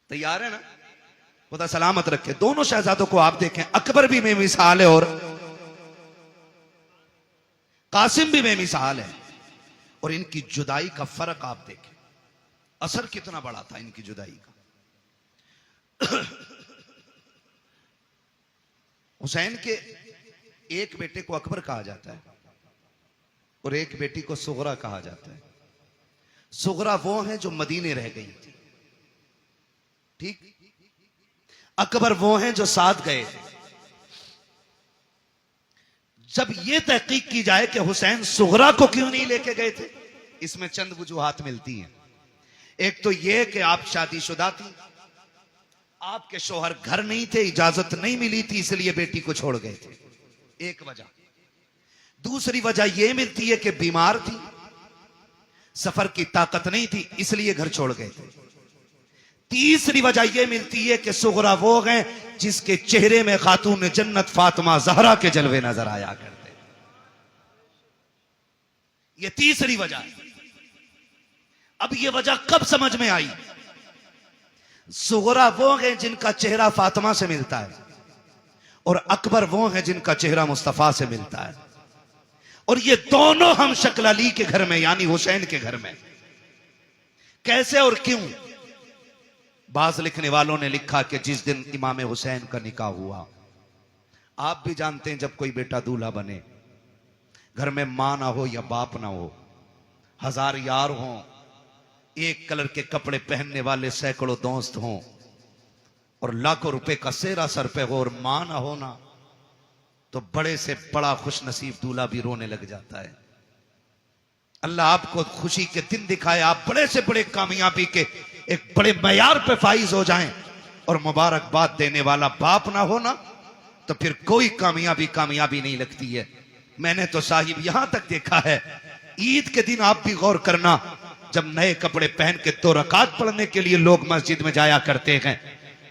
तैयार है ना? खुदा सलामत रखे। दोनों शहजादों को आप देखें, अकबर भी बेमिसाल है और कासिम भी बेमिसाल है, और इनकी जुदाई का फर्क आप देखें, असर कितना बड़ा था इनकी जुदाई का। हुसैन के एक बेटे को अकबर कहा जाता है और एक बेटी को सुगरा कहा जाता है। सुगरा वो है जो मदीने रह गई थी, ठीक। अकबर वो हैं जो साथ गए थे। जब यह तहकीक की जाए कि हुसैन सुगरा को क्यों नहीं लेके गए थे, इसमें चंद वजूहात मिलती हैं। एक तो यह कि आप शादीशुदा थी, आपके शौहर घर नहीं थे, इजाजत नहीं मिली थी, इसलिए बेटी को छोड़ गए थे, एक वजह। दूसरी वजह यह मिलती है कि बीमार थी, सफर की ताकत नहीं थी, इसलिए घर छोड़ गए थे। तीसरी वजह यह मिलती है कि सुगरा वो हैं जिसके चेहरे में खातून जन्नत फातिमा ज़हरा के जलवे नजर आया करते। यह तीसरी वजह है। अब यह वजह कब समझ में आई? सुगरा वो हैं जिनका चेहरा फातिमा से मिलता है, और अकबर वो हैं जिनका चेहरा मुस्तफा से मिलता है, और ये दोनों हम शक्ल अली के घर में यानी हुसैन के घर में। कैसे और क्यों? बाज लिखने वालों ने लिखा कि जिस दिन इमाम हुसैन का निकाह हुआ, आप भी जानते हैं जब कोई बेटा दूल्हा बने, घर में मां ना हो या बाप ना हो, हजार यार हों, एक कलर के कपड़े पहनने वाले सैकड़ों दोस्त हों, और लाखों रुपए का सेहरा सर पे हो और मां ना हो ना, तो बड़े से बड़ा खुश नसीब दूल्हा भी रोने लग जाता है। अल्लाह आपको खुशी के दिन दिखाए, आप बड़े से बड़े कामयाबी के एक बड़े मयार पे फाइज हो जाएं, और मुबारकबाद देने वाला बाप ना हो ना, तो फिर कोई कामयाबी नहीं लगती है। मैंने तो साहिब यहां तक देखा है, ईद के दिन आप भी गौर करना, जब नए कपड़े पहन के 2 रकात पढ़ने के लिए लोग मस्जिद में जाया करते हैं,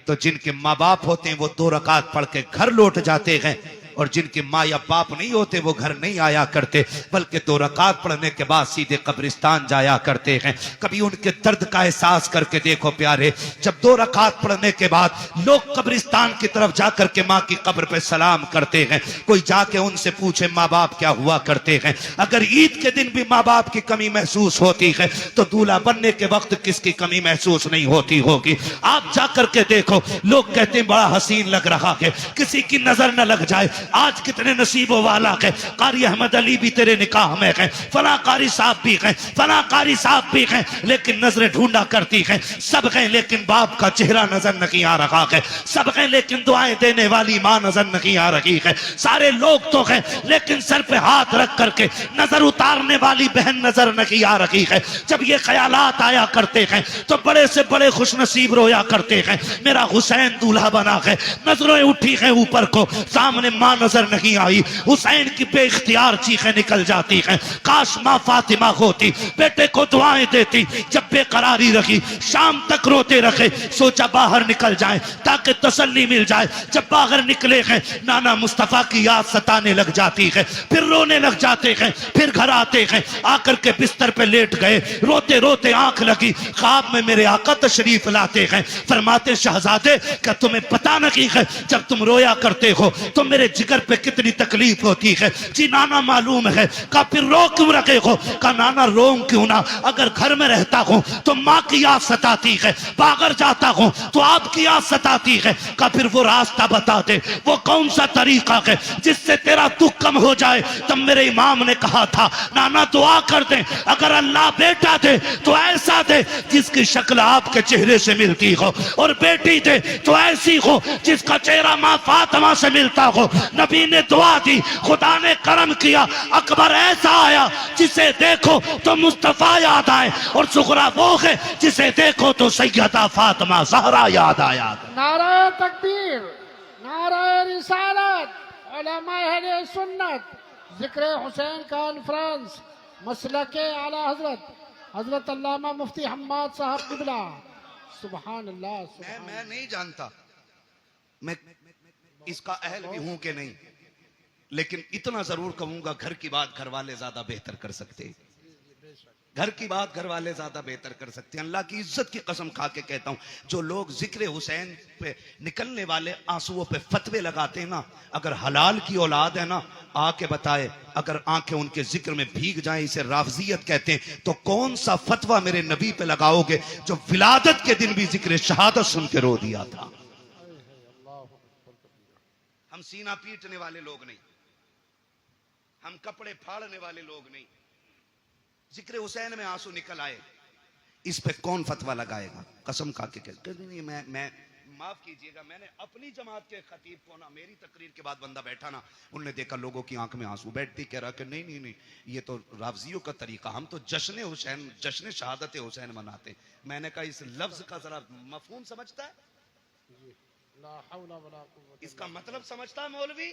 तो जिनके माँ बाप होते हैं वो 2 रकात पढ़ के घर लौट जाते हैं, और जिनके माँ या बाप नहीं होते वो घर नहीं आया करते, बल्कि 2 रकात पढ़ने के बाद सीधे कब्रिस्तान जाया करते हैं। कभी उनके दर्द का एहसास करके देखो प्यारे, जब 2 रकात पढ़ने के बाद लोग कब्रिस्तान की तरफ जाकर के माँ की कब्र पे सलाम करते हैं, कोई जाके उनसे पूछे माँ बाप क्या हुआ करते हैं। अगर ईद के दिन भी माँ बाप की कमी महसूस होती है, तो दूल्हा बनने के वक्त किसकी कमी महसूस नहीं होती होगी? आप जाकर के देखो, लोग कहते हैं बड़ा हसीन लग रहा है, किसी की नजर न लग जाए। आज कितने नसीबों वाला है, कारी अहमद अली भी तेरे निकाह में है, फला कारी साहब भी हैं, फला कारी साहब भी हैं, लेकिन नजरें ढूंढा करती हैं। सब हैं लेकिन बाप का चेहरा नजर नहीं आ रहा है, सब हैं लेकिन दुआएं देने वाली मां नजर नहीं आ रही है। सारे लोग तो हैं लेकिन सर पे हाथ रख करके नजर उतारने वाली बहन नजर नहीं आ रही है। जब ये ख्यालात आया करते हैं तो बड़े से बड़े खुश नसीब रोया करते हैं, मेरा हुसैन दूल्हा बना है। नजरें उठी हैं ऊपर को, सामने मां नजर नहीं आई। हुसैन की बेइख्तियार चीखें निकल जाती हैं, काश मां फातिमा होती, बेटे को दुआएं देती। जब बेकरारी रखी, शाम तक रोते रखे, सोचा बाहर निकल जाए ताकि तसल्ली मिल जाए। जब बाहर निकले हैं, नाना मुस्तफा की याद सताने लग जाती है, फिर रोने लग जाते हैं। फिर घर आते हैं, आकर के बिस्तर पे लेट गए, रोते रोते आंख लगी, ख्वाब में मेरे आका तशरीफ लाते हैं। फरमाते शहजादे क्या तुम्हें पता नहीं है, जब तुम रोया करते हो तो मेरे जिगर पे कितनी तकलीफ होती है? जी नाना मालूम है। का फिर रो क्यों रखे हो? का नाना रोऊं क्यों ना, अगर घर में रहता हूं तो माँ की याद सताती है, बाहर जाता हूं तो आपकी याद सताती है। का फिर वो रास्ता बता दे, वो कौन सा तरीका है जिससे तेरा दुख कम हो जाए? तब मेरे इमाम ने कहा था नाना दुआ कर दे, अगर अल्लाह बेटा दे तो ऐसा दे जिसकी शक्ल आपके चेहरे से मिलती हो, और बेटी दे तो ऐसी हो जिसका चेहरा माँ फातिमा से मिलता हो। नबी ने दुआ दी, खुदा ने करम किया, अकबर ऐसा आया जिसे देखो तो मुस्तफा याद आए, और सुगरा वो है जिसे देखो तो सैयदा फातिमा ज़हरा याद आया। नारा तकबीर, नारा रिसालत, उलमा अहले सुन्नत, जिक्र हुसैन कॉन्फ्रेंस, मसलके आला हजरत हजरत अल्लामा मुफ्ती हम्माद साहब किबला। सुभान अल्लाह। मैं नहीं जानता मैं इसका अहल भी हूं कि नहीं, लेकिन इतना जरूर कहूंगा, घर की बात घर वाले ज्यादा बेहतर कर सकते। घर की बात घर वाले ज्यादा बेहतर कर सकते हैं। अल्लाह की इज्जत की कसम खा के कहता हूं, जो लोग जिक्र हुसैन पे निकलने वाले आंसुओं पे फतवे लगाते हैं ना, अगर हलाल की औलाद है ना, आके बताए, अगर आंखें उनके जिक्र में भीग जाएं, इसे राफजियत कहते हैं, तो कौन सा फतवा मेरे नबी पे लगाओगे जो विलादत के दिन भी जिक्र शहादत सुन के रो दिया था। हम सीना पीटने वाले लोग नहीं, हम कपड़े फाड़ने वाले लोग नहीं। जिक्र हुसैन में आंसू निकल आए, इस पे कौन फतवा लगाएगा? कसम खा के कहते नहीं, मैं माफ कीजिएगा, मैंने अपनी जमात के खतीब को ना, मेरी तकरीर के बाद बंदा बैठा ना, उनने देखा लोगों की आंख में आंसू, बैठती कह रहा कि नहीं नहीं नहीं, ये तो राफजियों का तरीका, हम तो जश्न हुसैन, जश्न शहादत हुसैन मनाते। मैंने कहा इस लफ्ज का जरा मफहूम समझता है? इसका मतलब समझता है मौलवी?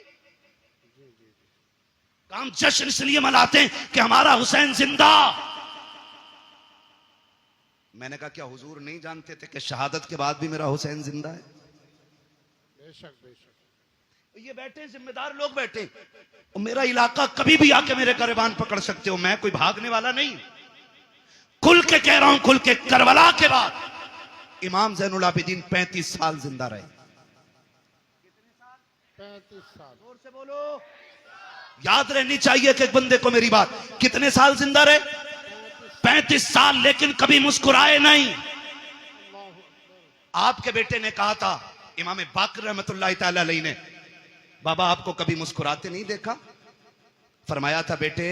हम जश्न इसलिए मनाते हैं कि हमारा हुसैन जिंदा। मैंने कहा क्या हुजूर नहीं जानते थे कि शहादत के बाद भी मेरा हुसैन जिंदा है? बेशक बेशक। ये बैठे जिम्मेदार लोग बैठे, और मेरा इलाका कभी भी आके मेरे गिरबान पकड़ सकते हो, मैं कोई भागने वाला नहीं। खुल के कह रहा हूं, खुल के, करबला के बाद इमाम ज़ैनुल आबिदीन 35 साल जिंदा रहे। 35 साल। जोर से बोलो, याद रहनी चाहिए कि एक बंदे को मेरी बात। कितने साल जिंदा रहे? 35 साल, लेकिन कभी मुस्कुराए नहीं। आपके बेटे ने कहा था, इमाम बाकर रहमतुल्लाह तआला अलैहि ने, बाबा आपको कभी मुस्कुराते नहीं देखा? फरमाया था बेटे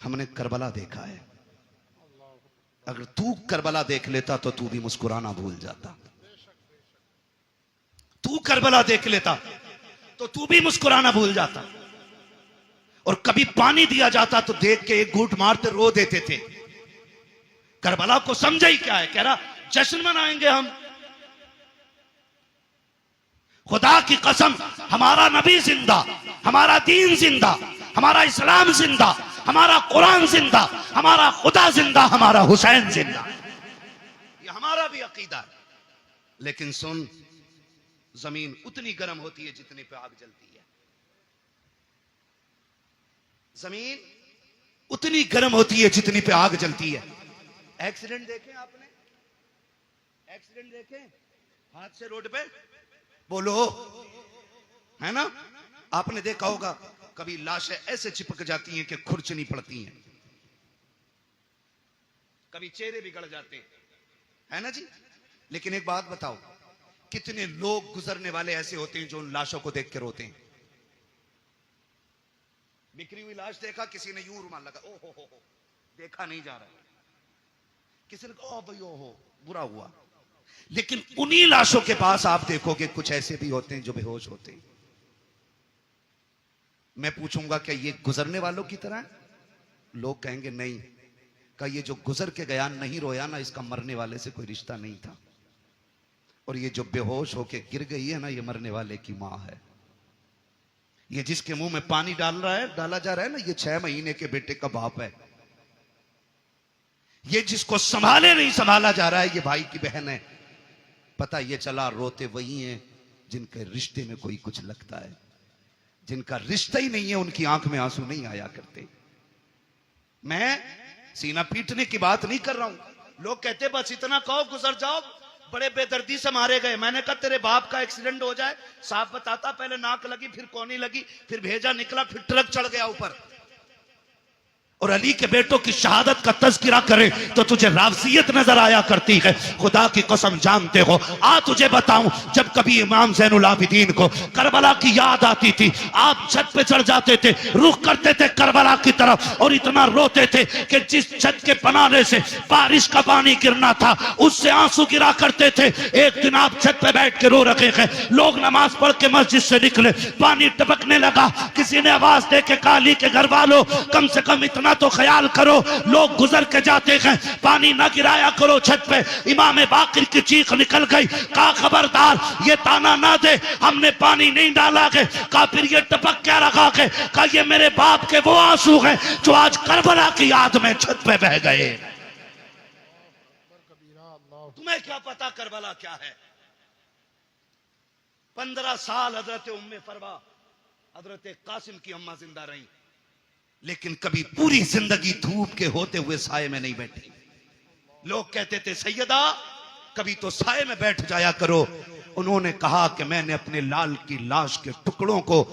हमने करबला देखा है, अगर तू करबला देख लेता तो तू भी मुस्कुराना भूल जाता। तू करबला देख लेता तो तू भी मुस्कुराना भूल जाता। और कभी पानी दिया जाता तो देख के एक घूंट मारते रो देते थे। करबला को समझा ही क्या है, कह रहा जश्न मनाएंगे हम। खुदा की कसम, हमारा नबी जिंदा, हमारा दीन जिंदा, हमारा इस्लाम जिंदा, हमारा कुरान जिंदा, हमारा खुदा जिंदा, हमारा हुसैन जिंदा। ये हमारा भी अकीदा है। लेकिन सुन, जमीन उतनी गर्म होती है जितने पे आग जलती है। जमीन उतनी गर्म होती है जितनी पे आग जलती है। एक्सीडेंट देखे आपने? एक्सीडेंट देखे हादसे रोड पे? बोलो, है ना? आपने देखा होगा कभी लाशें ऐसे चिपक जाती हैं कि खुरचनी पड़ती हैं, कभी चेहरे बिगड़ जाते हैं, है ना जी? लेकिन एक बात बताओ, कितने लोग गुजरने वाले ऐसे होते हैं जो उन लाशों को देख के रोते हैं? बिखरी हुई लाश देखा, किसी ने यूं रुमाल लगा, ओ हो, देखा नहीं जा रहा, किसी ने कहा ओ भाई ओ हो, बुरा हुआ। लेकिन उन्हीं लाशों के पास आप देखोगे कुछ ऐसे भी होते हैं जो बेहोश होते हैं। मैं पूछूंगा क्या ये गुजरने वालों की तरह है? लोग कहेंगे नहीं। का ये जो गुजर के गया नहीं रोया ना, इसका मरने वाले से कोई रिश्ता नहीं था। और ये जो बेहोश होके गिर गई है ना, ये मरने वाले की मां है। ये जिसके मुंह में पानी डाला जा रहा है ना, ये 6 महीने के बेटे का बाप है। ये जिसको संभाले नहीं संभाला जा रहा है, ये भाई की बहन है। पता ये चला रोते वही हैं जिनके रिश्ते में कोई कुछ लगता है। जिनका रिश्ता ही नहीं है उनकी आंख में आंसू नहीं आया करते। मैं सीना पीटने की बात नहीं कर रहा हूं। लोग कहते बस इतना कहो गुजर जाओ, बड़े बेदर्दी से मारे गए। मैंने कहा तेरे बाप का एक्सीडेंट हो जाए, साफ बताता, पहले नाक लगी, फिर कोनी लगी, फिर भेजा निकला, फिर ट्रक चढ़ गया ऊपर। और अली के बेटों की शहादत का तज़किरा करे तो तुझे राफजियत नजर आया करती है। खुदा की कसम जानते हो, आ तुझे बताऊं, जब कभी इमाम ज़ैनुल आबिदीन को करबला की याद आती थी, आप छत पे चढ़ जाते थे, रुख करते थे करबला की तरफ, और इतना रोते थे कि जिस छत के बनाने से बारिश का पानी गिरना था, उससे आंसू गिरा करते थे। एक दिन आप छत पे बैठ के रो रखे हैं, लोग नमाज पढ़ के मस्जिद से निकले, पानी टपकने लगा। किसी ने आवाज दे के कहा, अली के घर वालों, कम से कम इतना तो ख्याल करो, लोग गुजर के जाते हैं, पानी ना गिराया करो छत पे। इमाम बाकिर की चीख निकल गई, कहा खबरदार ये ताना ना दे, हमने पानी नहीं डाला है। कहा फिर ये टपक क्या रखा है? कहा ये मेरे बाप के वो आंसू हैं जो आज करबला की याद में छत पे बह गए। तुम्हें क्या पता करबला क्या है? 15 साल हजरत उम्मे फरवा, हजरत कासिम की अम्मा जिंदा रही। लेकिन कभी पूरी जिंदगी धूप के होते हुए साये में नहीं बैठी। लोग कहते थे सैयदा कभी तो साये में बैठ जाया करो। उन्होंने कहा कि मैंने अपने लाल की लाश के टुकड़ों को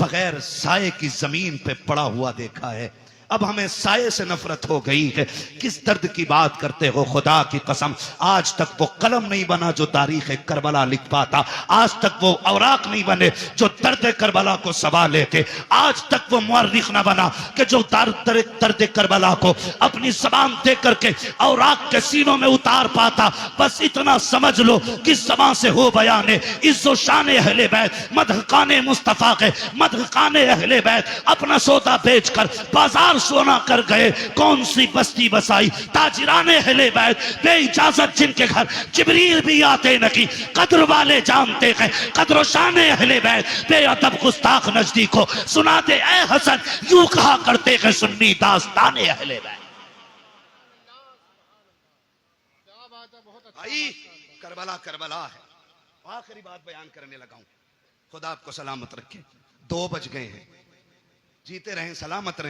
बगैर साये की जमीन पे पड़ा हुआ देखा है। अब हमें साये से नफरत हो गई है। किस दर्द की बात करते हो खुदा की कसम। आज तक वो कलम नहीं बना जो तारीख करबला लिख पाता। आज तक वो औराक नहीं बने जो दर्द करबला को सबा लेते। आज तक वो मुअर्रिख ना बना कि जो दर्द करबला को अपनी जबान दे करके औराक के सीनों में उतार पाता। बस इतना समझ लो कि जबान से हो बयाने इज्जो शान अहले बैत मदहकाने मुस्तफा के मदहकाने अहले बैत अपना सौदा बेचकर बाजार सोना कर गए। कौन सी बस्ती बसाई ताजिराने अहले बैत बे इजाजत जिनके घर जिब्रील भी आते नहीं। कद्र वाले जानते हैं कद्र शाने अहले बैत बेअदब गुस्ताख नजदीको सुनाते ऐ हसन यूं कहा करते हैं सुन्नी दास्ताने अहले बैत। क्या बात है, बहुत अच्छा। भाई करबला करबला है। आखिरी बात बयान करने लगा हूं। खुदा आपको सलामत रखे। 2 बज गए हैं। जीते रहें सलामत रहें।